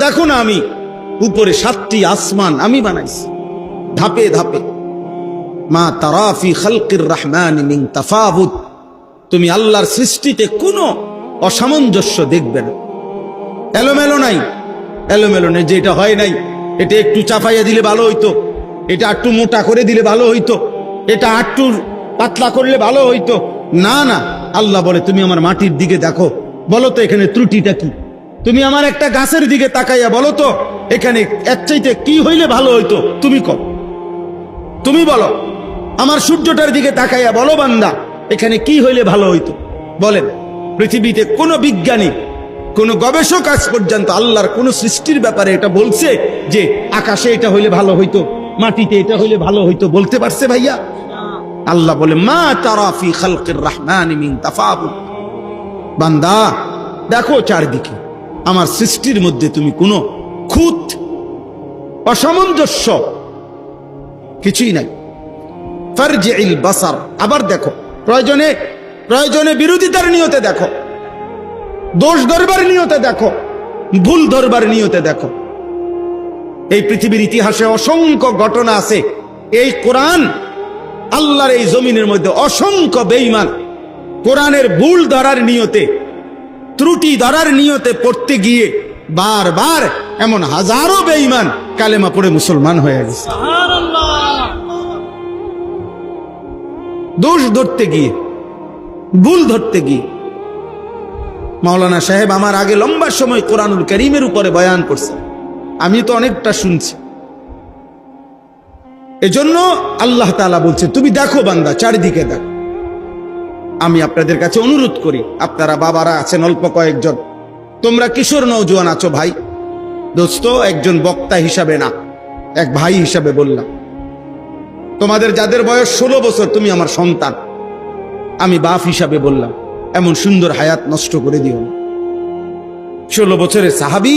দেখো না, আমি উপরে 7টি আসমান আমি বানাইছি ধাপে ধাপে। মা তারা ফি খালকির রহমান মিন তাফাউত, তুমি আল্লাহর সৃষ্টিতে কোনো অসামঞ্জস্য দেখবে না। এলোমেলো নাই, এলোমেলো নেই যে এটা হয় নাই, এটা একটু চাপাইয়া দিলে ভালো হইতো, এটা একটু মোটা করে দিলে ভালো হইতো, এটা একটু পাতলা করলে ভালো হইতো। না না, আল্লাহ বলে তুমি আমার মাটির দিকে দেখো, বলো তো এখানে ত্রুটিটা কি। তুমি আমার একটা গাছের দিকে তাকাইয়া বলো তো এখানে এক চাইতে কি হইলে ভালো হইতো, তুমি কও, তুমি বলো। আমার সূর্যটার দিকে তাকাইয়া বলো বান্দা এখানে কি হইলে ভালো হইতো। বলেন, পৃথিবীতে কোনো বিজ্ঞানী, কোন গবেষক আজ পর্যন্ত আল্লাহর কোন সৃষ্টির ব্যাপারে এটা বলছে যে আকাশে এটা হইলে ভালো হইতো, মাটিতে এটা হইলে ভালো হইতো, বলতে পারছে ভাইয়া? আল্লাহ বলে মা তারা ফি খালকির রহমান মিন তাফাউত, বান্দা দেখো চারদিকে আমার সৃষ্টির মধ্যে তুমি কোনো খুঁত অসামঞ্জস্য কিছুই নাই। ফারজিল বাসার, আবার দেখো, প্রয়োজনে প্রয়োজনে বিরোধিতার নিয়তে দেখো, দোষ ধরবার নিয়তে দেখো, ভুল ধরবার নিয়তে দেখো। এই পৃথিবীর ইতিহাসে অসংখ্য ঘটনা আছে। এই কোরআন, আল্লাহর এই জমিনের মধ্যে অসংখ্য বেঈমান কোরআনের ভুল ধরার নিয়তে, ত্রুটি ধরার নিয়তে পড়তে গিয়ে বারবার এমন হাজারো বেঈমান কালেমা পড়ে মুসলমান হয়ে গেছে। দোষ ধরতে গিয়ে, ভুল ধরতে গিয়ে। মাওলানা সাহেব আমার আগে লম্বা সময় কোরআনুল কারীমের উপরে বয়ান করছে, আমি তো অনেকটা শুনছি। এজন্য আল্লাহ তাআলা বলছে তুমি দেখো বান্দা, চারিদিকে দেখো। আমি আপনাদের কাছে অনুরোধ করি, আপনারা বাবারা আছেন অল্প কয়েকজন, তোমরা কিশোর নওজোয়ান আছো ভাই, দোস্ত, একজন বক্তা হিসাবে না, এক ভাই হিসাবে বললাম, তোমাদের যাদের বয়স 16 বছর, তুমি আমার সন্তান, আমি বাপ হিসাবে বললাম, এমন সুন্দর হায়াত নষ্ট করে দিও না। 16 বছরের সাহাবী